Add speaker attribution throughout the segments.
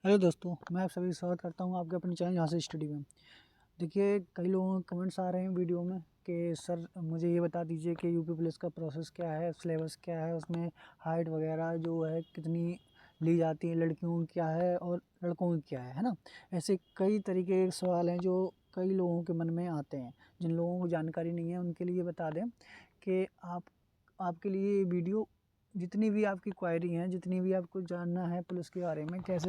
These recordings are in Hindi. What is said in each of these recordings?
Speaker 1: हेलो दोस्तों, मैं आप सभी का स्वागत करता हूं आपके अपने चैनल यहाँ से स्टडी में। देखिए, कई लोगों के कमेंट्स आ रहे हैं वीडियो में कि सर मुझे ये बता दीजिए कि यूपी पुलिस का प्रोसेस क्या है, सिलेबस क्या है, उसमें हाइट वगैरह जो है कितनी ली जाती है, लड़कियों की क्या है और लड़कों की क्या है ना। ऐसे कई तरीके के सवाल हैं जो कई लोगों के मन में आते हैं। जिन लोगों को जानकारी नहीं है उनके लिए बता दें कि आपके लिए ये वीडियो, जितनी भी आपकी क्वायरी हैं, जितनी भी आपको जानना है पुलिस के बारे में, कैसे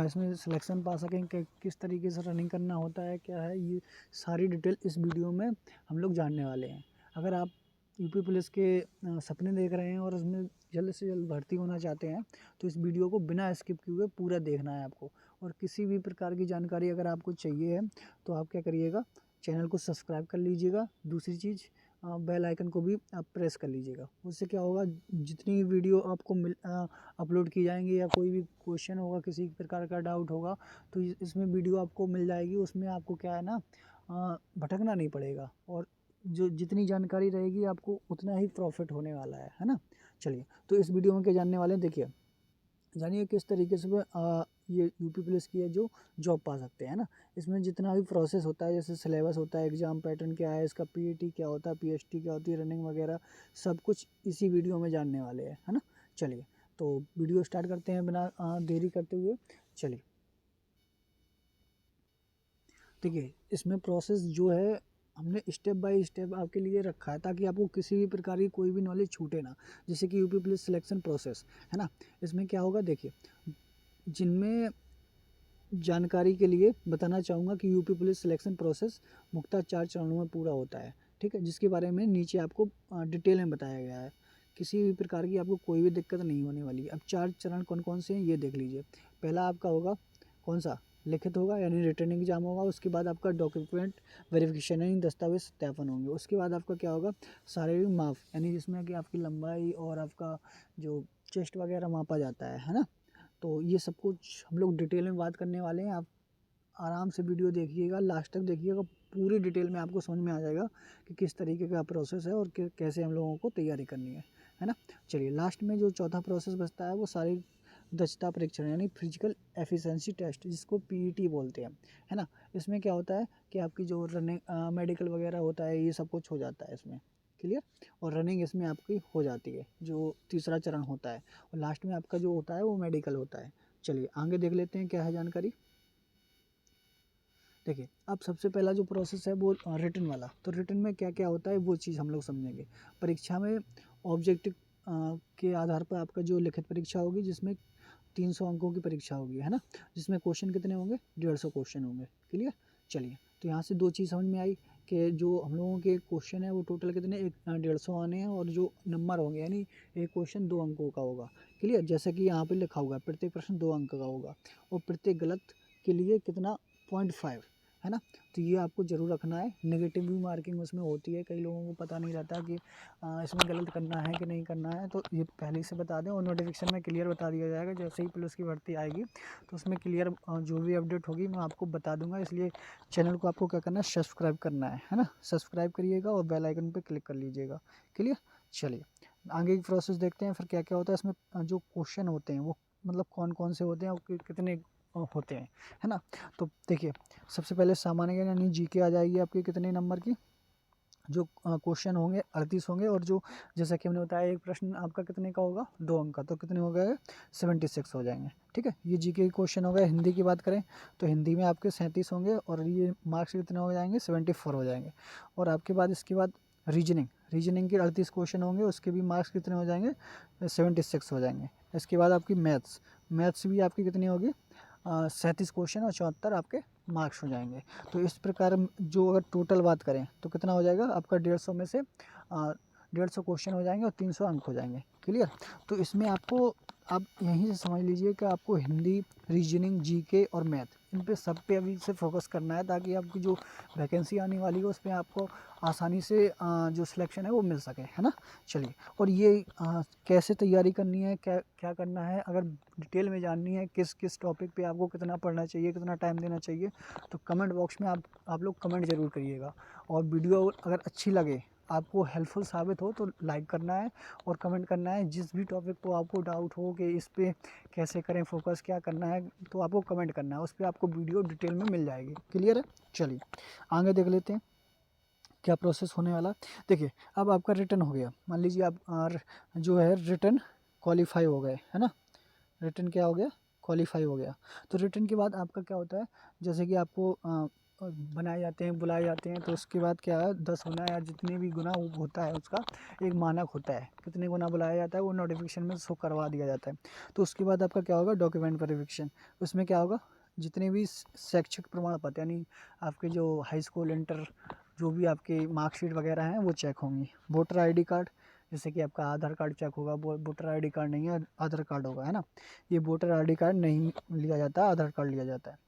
Speaker 1: इसमें सिलेक्शन पा सकें, किस तरीके से रनिंग करना होता है, क्या है, ये सारी डिटेल इस वीडियो में हम लोग जानने वाले हैं। अगर आप यूपी पुलिस के सपने देख रहे हैं और उसमें जल्द से जल्द भर्ती होना चाहते हैं तो इस वीडियो को बिना स्किप किए हुए पूरा देखना है आपको। और किसी भी प्रकार की जानकारी अगर आपको चाहिए है तो आप क्या करिएगा, चैनल को सब्सक्राइब कर लीजिएगा। दूसरी चीज़, बेल आइकन को भी आप प्रेस कर लीजिएगा। उससे क्या होगा, जितनी वीडियो आपको अपलोड की जाएंगी या कोई भी क्वेश्चन होगा, किसी प्रकार का डाउट होगा, तो इसमें वीडियो आपको मिल जाएगी। उसमें आपको क्या है ना, भटकना नहीं पड़ेगा और जो जितनी जानकारी रहेगी आपको उतना ही प्रॉफिट होने वाला है ना। चलिए, तो इस वीडियो में क्या जानने वाले हैं, देखिए जानिए किस तरीके से ये यूपी पुलिस की है जो जॉब पा सकते हैं ना। इसमें जितना भी प्रोसेस होता है, जैसे सिलेबस होता है, एग्जाम पैटर्न क्या है, इसका पीईटी क्या होता है, पीएसटी क्या होती है, रनिंग वगैरह, सब कुछ इसी वीडियो में जानने वाले हैं, है ना। चलिए, तो वीडियो स्टार्ट करते हैं बिना देरी करते हुए। चलिए, देखिए इसमें प्रोसेस जो है हमने स्टेप बाय स्टेप आपके लिए रखा है ताकि आपको किसी भी प्रकार की कोई भी नॉलेज छूटे ना। जैसे कि यूपी पुलिस सिलेक्शन प्रोसेस है ना, इसमें क्या होगा, देखिए जिनमें जानकारी के लिए बताना चाहूँगा कि यूपी पुलिस सिलेक्शन प्रोसेस मुख्यतः 4 चरणों में पूरा होता है, ठीक है, जिसके बारे में नीचे आपको डिटेल में बताया गया है। किसी भी प्रकार की आपको कोई भी दिक्कत नहीं होने वाली। अब 4 चरण कौन कौन से हैं ये देख लीजिए। पहला आपका होगा कौन सा, लिखित होगा यानी रिटर्न एग्जाम होगा। उसके बाद आपका डॉक्यूमेंट वेरिफिकेशन यानी दस्तावेज सत्यापन होंगे। उसके बाद आपका क्या होगा, शारीरिक माप यानी जिसमें कि आपकी लंबाई और आपका जो चेस्ट वगैरह मापा जाता है ना। तो ये सब कुछ हम लोग डिटेल में बात करने वाले हैं। आप आराम से वीडियो देखिएगा, लास्ट तक देखिएगा, पूरी डिटेल में आपको समझ में आ जाएगा कि किस तरीके का प्रोसेस है और कैसे हम लोगों को तैयारी करनी है ना। चलिए, लास्ट में जो चौथा प्रोसेस बचता है वो शारीरिक दक्षता परीक्षण यानी फिजिकल एफिशिएंसी टेस्ट, जिसको पीईटी बोलते हैं, है ना। इसमें क्या होता है कि आपकी जो रनिंग मेडिकल वगैरह होता है, ये सब कुछ हो जाता है इसमें, क्लियर। और रनिंग इसमें आपकी हो जाती है, जो तीसरा चरण होता है। और लास्ट में आपका जो होता है वो मेडिकल होता है। चलिए आगे देख लेते हैं क्या है जानकारी। देखिए, अब सबसे पहला जो प्रोसेस है वो रिटन वाला। तो रिटन में क्या क्या होता है वो चीज़ हम लोग समझेंगे। परीक्षा में ऑब्जेक्टिव के आधार पर आपका जो लिखित परीक्षा होगी, जिसमें 300 अंकों की परीक्षा होगी, है ना। जिसमें क्वेश्चन कितने होंगे, 150 क्वेश्चन होंगे, क्लियर। चलिए, तो यहाँ से दो चीज़ समझ में आई कि जो हम लोगों के क्वेश्चन है वो टोटल कितने, 150 आने हैं, और जो नंबर होंगे यानी एक क्वेश्चन 2 अंकों का होगा, क्लियर। जैसे कि यहाँ पे लिखा हुआ है प्रत्येक प्रश्न 2 अंक का होगा और प्रत्येक गलत के लिए कितना, 0.5, है ना। तो ये आपको ज़रूर रखना है। नेगेटिव भी मार्किंग उसमें होती है, कई लोगों को पता नहीं रहता कि इसमें गलत करना है कि नहीं करना है, तो ये पहले से बता दें। और नोटिफिकेशन में क्लियर बता दिया जाएगा जैसे ही पुलिस की भर्ती आएगी, तो उसमें क्लियर जो भी अपडेट होगी मैं आपको बता दूंगा। इसलिए चैनल को आपको क्या करना है, सब्सक्राइब करना है ना। सब्सक्राइब करिएगा और बेल आइकन पर क्लिक कर लीजिएगा, क्लियर। चलिए, आगे की प्रोसेस देखते हैं फिर क्या क्या होता है इसमें। जो क्वेश्चन होते हैं वो मतलब कौन कौन से होते हैं और कितने होते हैं, है ना। तो देखिए, सबसे पहले सामान्य ज्ञान यानी जीके आ जाएगी आपके कितने नंबर की। जो क्वेश्चन होंगे 38 होंगे, और जो जैसा कि हमने बताया एक प्रश्न आपका कितने का होगा, 2 अंक का, तो कितने हो गए, 76 हो जाएंगे, ठीक है। ये जीके के क्वेश्चन हो गए। हिंदी की बात करें तो हिंदी में आपके 37 होंगे और ये मार्क्स कितने हो जाएंगे, 74 हो जाएंगे। और आपके बाद इसके बाद रीजनिंग, रीजनिंग के 38 क्वेश्चन होंगे, उसके भी मार्क्स कितने हो जाएंगे, 76 हो जाएंगे। इसके बाद आपकी मैथ्स, मैथ्स भी आपकी कितनी होगी, 37 क्वेश्चन और 74 आपके मार्क्स हो जाएंगे। तो इस प्रकार जो अगर टोटल बात करें तो कितना हो जाएगा आपका, 150 में से 150 क्वेश्चन हो जाएंगे और 300 अंक हो जाएंगे, क्लियर। तो इसमें आपको आप यहीं से समझ लीजिए कि आपको हिंदी, रीजनिंग, जीके और मैथ, इन पे सब पे अभी से फोकस करना है ताकि आपकी जो वैकेंसी आने वाली है उसमें आपको आसानी से जो सिलेक्शन है वो मिल सके, है ना। चलिए, और ये कैसे तैयारी करनी है, क्या क्या करना है, अगर डिटेल में जाननी है किस किस टॉपिक पे आपको कितना पढ़ना चाहिए, कितना टाइम देना चाहिए, तो कमेंट बॉक्स में आप लोग कमेंट ज़रूर करिएगा। और वीडियो अगर अच्छी लगे आपको हेल्पफुल साबित हो तो लाइक करना है और कमेंट करना है। जिस भी टॉपिक को आपको डाउट हो कि इस पे कैसे करें, फोकस क्या करना है, तो आपको कमेंट करना है, उस पर आपको वीडियो डिटेल में मिल जाएगी। क्लियर है? चलिए आगे देख लेते हैं क्या प्रोसेस होने वाला। देखिए अब आपका रिटर्न हो गया, मान लीजिए आप जो है रिटर्न क्वालिफाई हो गए, है ना। रिटर्न क्या हो गया? क्वालिफाई हो गया। तो रिटर्न के बाद आपका क्या होता है, जैसे कि आपको बनाए जाते हैं, बुलाए जाते हैं, तो उसके बाद क्या है, 10 गुना या जितने भी गुना होता है उसका एक मानक होता है, कितने गुना बुलाया जाता है वो नोटिफिकेशन में शो करवा दिया जाता है। तो उसके बाद आपका क्या होगा, डॉक्यूमेंट वेरिफिकेशन। उसमें क्या होगा, जितने भी शैक्षिक प्रमाण पत्र यानी आपके जो हाई स्कूल, इंटर, जो भी आपके मार्कशीट वगैरह हैं वो चेक होंगी। वोटर आईडी कार्ड, जैसे कि आपका आधार कार्ड चेक होगा, वोटर आईडी कार्ड नहीं है, आधार कार्ड होगा, है ना। ये वोटर आईडी कार्ड नहीं लिया जाता, आधार कार्ड लिया जाता है।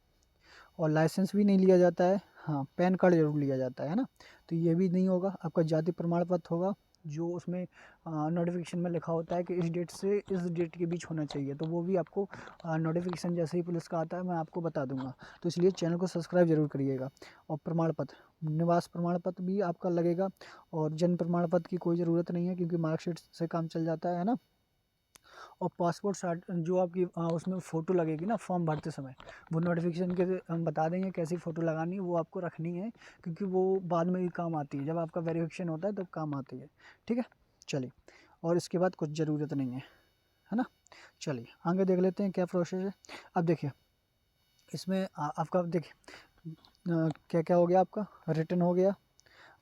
Speaker 1: और लाइसेंस भी नहीं लिया जाता है। हाँ, पैन कार्ड जरूर लिया जाता है ना। तो ये भी नहीं होगा। आपका जाति प्रमाण पत्र होगा, जो उसमें नोटिफिकेशन में लिखा होता है कि इस डेट से इस डेट के बीच होना चाहिए, तो वो भी आपको नोटिफिकेशन जैसे ही पुलिस का आता है मैं आपको बता दूंगा। तो इसलिए चैनल को सब्सक्राइब जरूर करिएगा। और प्रमाण पत्र, निवास प्रमाण पत्र भी आपका लगेगा। और जन्म प्रमाण पत्र की कोई ज़रूरत नहीं है, क्योंकि मार्कशीट से काम चल जाता है ना। और पासपोर्ट साइज जो आपकी उसमें फ़ोटो लगेगी ना फॉर्म भरते समय, वो नोटिफिकेशन के हम बता देंगे कैसी फ़ोटो लगानी है, वो आपको रखनी है, क्योंकि वो बाद में भी काम आती है, जब आपका वेरिफिकेशन होता है तब काम आती है। ठीक है, चलिए। और इसके बाद कुछ ज़रूरत नहीं है ना। चलिए आगे देख लेते हैं क्या प्रोसेस है। अब देखिए इसमें आपका देखिए क्या क्या हो गया, आपका रिटर्न हो गया।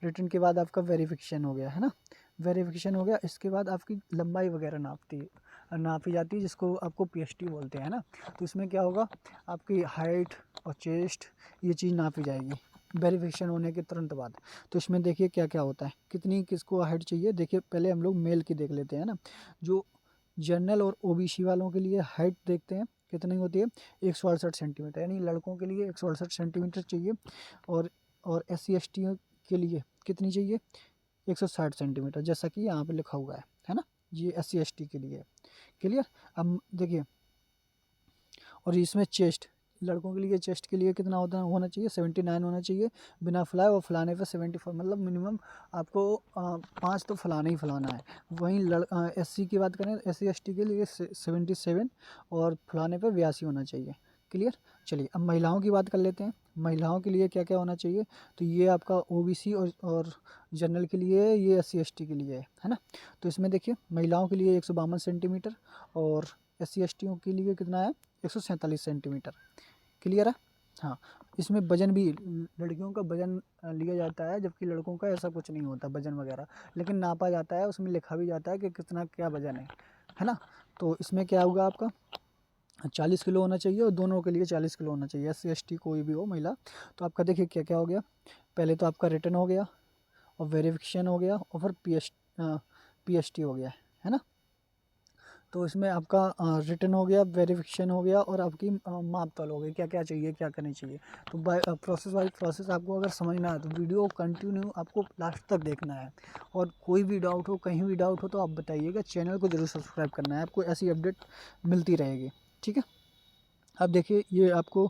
Speaker 1: रिटर्न के बाद आपका वेरिफिकेशन हो गया, है ना। वेरिफिकेशन हो गया, इसके बाद आपकी लंबाई वगैरह नापी जाती है, जिसको आपको पीएसटी बोलते हैं ना। तो इसमें क्या होगा, आपकी हाइट और चेस्ट ये चीज़ नापी जाएगी वेरिफिकेशन होने के तुरंत बाद। तो इसमें देखिए क्या क्या होता है, कितनी किसको हाइट चाहिए। देखिए पहले हम लोग मेल की देख लेते हैं ना। जो जनरल और ओबीसी वालों के लिए हाइट देखते हैं कितनी होती है, 168 सेंटीमीटर, यानी लड़कों के लिए 168 सेंटीमीटर चाहिए। और SC ST के लिए कितनी चाहिए, 160 सेंटीमीटर, जैसा कि यहाँ पे लिखा हुआ है ना। ये SC ST के लिए। क्लियर? अब देखिए, और इसमें चेस्ट, लड़कों के लिए चेस्ट के लिए कितना होना चाहिए, 79 होना चाहिए बिना फुलाए, और फुलाने पे 74, मतलब मिनिमम आपको 5 तो फुलाना ही फुलाना है। वहीं SC की बात करें, SC ST के लिए 77, और फुलाने पे 82 होना चाहिए। क्लियर? चलिए अब महिलाओं की बात कर लेते हैं। महिलाओं के लिए क्या क्या होना चाहिए, तो ये आपका OBC और जनरल के लिए है, ये SC ST के लिए है ना। तो इसमें देखिए महिलाओं के लिए 152 सेंटीमीटर, और SC ST के लिए कितना है, 147 सेंटीमीटर। क्लियर है? हाँ। इसमें वजन भी, लड़कियों का वजन लिया जाता है, जबकि लड़कों का ऐसा कुछ नहीं होता वजन वगैरह, लेकिन नापा जाता है, उसमें लिखा भी जाता है कि कितना क्या वजन है ना। तो इसमें क्या होगा, आपका 40 किलो होना चाहिए, और दोनों के लिए 40 किलो होना चाहिए, SC ST कोई भी हो महिला। तो आपका देखिए क्या क्या हो गया, पहले तो आपका रिटर्न हो गया, और वेरिफिकेशन हो गया, और फिर PST हो गया, है ना। तो इसमें आपका रिटर्न हो गया, वेरिफिकेशन हो गया, और आपकी माप तौल हो गई, क्या क्या चाहिए, क्या करनी चाहिए। तो प्रोसेस वाइज प्रोसेस आपको अगर समझना है तो वीडियो कंटिन्यू आपको लास्ट तक देखना है। और कोई भी डाउट हो, कहीं भी डाउट हो तो आप बताइएगा। चैनल को जरूर सब्सक्राइब करना है, आपको ऐसी अपडेट मिलती रहेगी। ठीक है। अब देखिए ये आपको,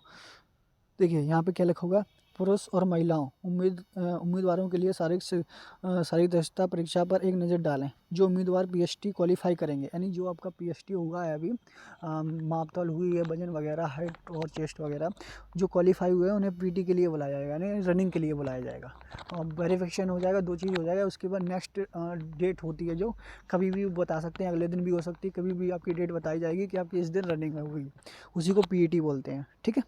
Speaker 1: देखिए यहाँ पे क्या लिखा होगा, पुरुष और महिलाओं उम्मीदवारों के लिए शारीरिक दक्षता परीक्षा पर एक नज़र डालें। जो उम्मीदवार PST क्वालिफाई करेंगे, यानी जो आपका PST हुआ है अभी, मापतौल हुई है, वजन वगैरह, हाइट और चेस्ट वगैरह, जो क्वालिफाई हुए हैं उन्हें PT के लिए बुलाया जाएगा, यानी रनिंग के लिए बुलाया जाएगा। और वेरिफिकेशन हो जाएगा, 2 चीज़ हो जाएगा। उसके बाद नेक्स्ट डेट होती है, जो कभी भी बता सकते हैं, अगले दिन भी हो सकती है, कभी भी आपकी डेट बताई जाएगी कि आपकी इस दिन रनिंग हुई, उसी को PET बोलते हैं। ठीक है।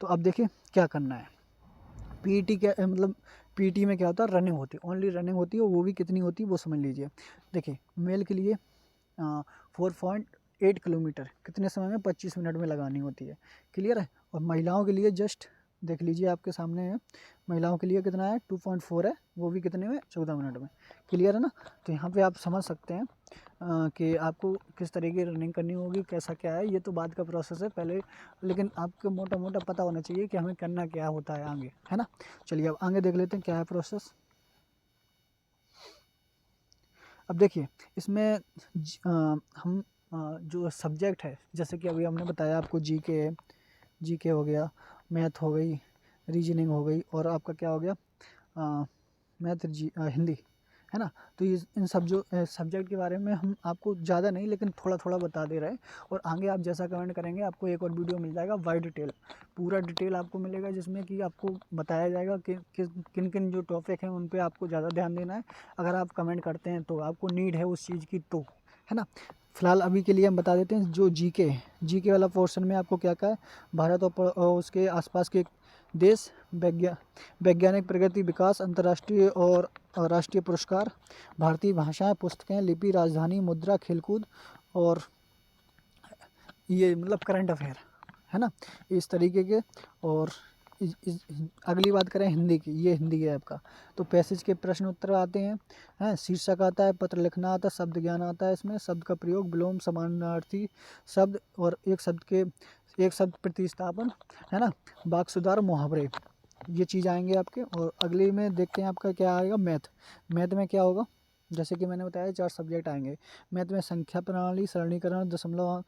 Speaker 1: तो अब देखिए क्या करना है। PET क्या मतलब, PET में क्या होता है, रनिंग होती है, ओनली रनिंग होती है, वो भी कितनी होती है वो समझ लीजिए। देखिए मेल के लिए 4.8 किलोमीटर कितने समय में, 25 मिनट में लगानी होती है। क्लियर है? और महिलाओं के लिए जस्ट देख लीजिए आपके सामने है, महिलाओं के लिए कितना है, 2.4 है, वो भी कितने में, 14 मिनट में। क्लियर है ना। तो यहाँ पे आप समझ सकते हैं कि आपको किस तरीके की रनिंग करनी होगी, कैसा क्या है, ये तो बाद का प्रोसेस है पहले, लेकिन आपको मोटा मोटा पता होना चाहिए कि हमें करना क्या होता है आगे, है ना। चलिए अब आगे देख लेते हैं क्या है प्रोसेस। अब देखिए इसमें हम जो सब्जेक्ट है, जैसे कि अभी हमने बताया आपको जीके हो गया, मैथ हो गई, रीजनिंग हो गई, और आपका क्या हो गया, मैथ हिंदी, है ना। तो ये इन सब जो सब्जेक्ट के बारे में हम आपको ज़्यादा नहीं लेकिन थोड़ा थोड़ा बता दे रहे हैं। और आगे आप जैसा कमेंट करेंगे आपको एक और वीडियो मिल जाएगा वाइड डिटेल, पूरा डिटेल आपको मिलेगा, जिसमें कि आपको बताया जाएगा कि किन किन जो टॉपिक हैं उन पे आपको ज़्यादा ध्यान देना है। अगर आप कमेंट करते हैं तो आपको नीड है उस चीज़ की, तो है ना। फिलहाल अभी के लिए हम बता देते हैं जो जीके वाला पोर्शन में आपको क्या क्या है, भारत और उसके आसपास के देश, वैज्ञानिक प्रगति, विकास, अंतर्राष्ट्रीय और राष्ट्रीय पुरस्कार, भारतीय भाषाएं, पुस्तकें, लिपि, राजधानी, मुद्रा, खेलकूद और ये मतलब करंट अफेयर, है ना, इस तरीके के। और अगली बात करें हिंदी की, ये हिंदी है आपका, तो पैसेज के प्रश्न उत्तर आते हैं शीर्षक आता है, पत्र लिखना आता है, शब्द ज्ञान आता है, इसमें शब्द का प्रयोग, विलोम, समानार्थी शब्द और एक शब्द प्रतिस्थापन, है ना, वाक् सुधार, मुहावरे, ये चीज़ आएंगे आपके। और अगले में देखते हैं आपका क्या आएगा, मैथ में क्या होगा। जैसे कि मैंने बताया 4 सब्जेक्ट आएंगे मैथ में, संख्या प्रणाली, सरलीकरण, दशमलव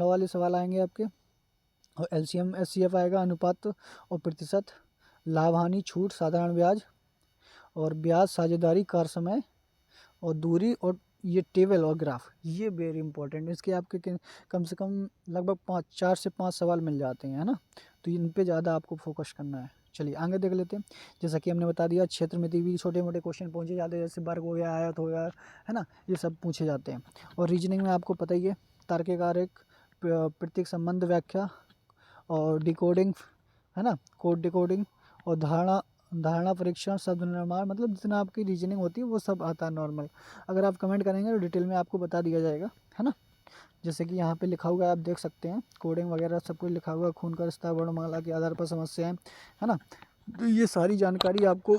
Speaker 1: वाले सवाल आएंगे आपके। और एलसीएम एचसीएफ आएगा, अनुपात और प्रतिशत, लाभ हानि, छूट, साधारण ब्याज और ब्याज, साझेदारी, कार समय और दूरी, और ये टेबल और ग्राफ, ये वेरी इंपॉर्टेंट। इसके आपके कम से कम लगभग 4 से 5 सवाल मिल जाते हैं, है ना। तो इन पे ज़्यादा आपको फोकस करना है। चलिए आगे देख लेते हैं। जैसा कि हमने बता दिया, क्षेत्र में भी छोटे मोटे क्वेश्चन पूछे जाते हैं, जैसे वर्ग हो गया, आयत हो गया, है ना, ये सब पूछे जाते हैं। और रीजनिंग में आपको पता ही है, तार्किक आरेख, प्रतीक संबंध, व्याख्या और डिकोडिंग, है ना, कोड डिकोडिंग और धारणा परीक्षण, शब्द निर्माण, मतलब जितना आपकी रीजनिंग होती है वो सब आता है नॉर्मल। अगर आप कमेंट करेंगे तो डिटेल में आपको बता दिया जाएगा, है ना। जैसे कि यहाँ पे लिखा हुआ है, आप देख सकते हैं, कोडिंग वगैरह सब कुछ लिखा हुआ है, खून का रिश्ता, वर्णमाला के आधार पर समस्याएं, है ना। तो ये सारी जानकारी आपको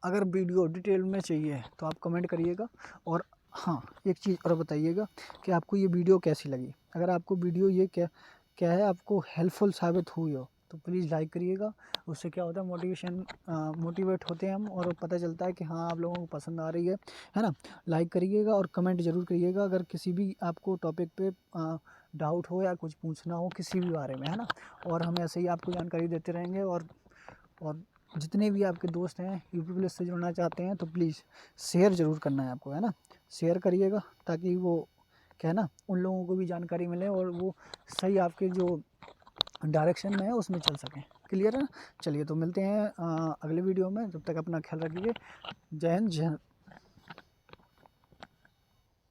Speaker 1: अगर वीडियो डिटेल में चाहिए तो आप कमेंट करिएगा। और हाँ, एक चीज़ और बताइएगा कि आपको ये वीडियो कैसी लगी। अगर आपको वीडियो ये क्या है आपको हेल्पफुल साबित हुई हो तो प्लीज़ लाइक करिएगा। उससे क्या होता है, मोटिवेट होते हैं हम, और पता चलता है कि हाँ आप लोगों को पसंद आ रही है ना। लाइक करिएगा और कमेंट ज़रूर करिएगा अगर किसी भी आपको टॉपिक पे डाउट हो या कुछ पूछना हो किसी भी बारे में, है ना। और हम ऐसे ही आपको जानकारी देते रहेंगे। और जितने भी आपके दोस्त हैं यूपी पुलिस से जुड़ना चाहते हैं तो प्लीज़ शेयर ज़रूर करना है आपको, है ना। शेयर करिएगा ताकि वो क्या है ना, उन लोगों को भी जानकारी मिले और वो सही आपके जो डायरेक्शन में है उसमें चल सकें। क्लियर है ना। चलिए तो मिलते हैं अगले वीडियो में, जब तक अपना ख्याल रखिए। जय हिंद, जय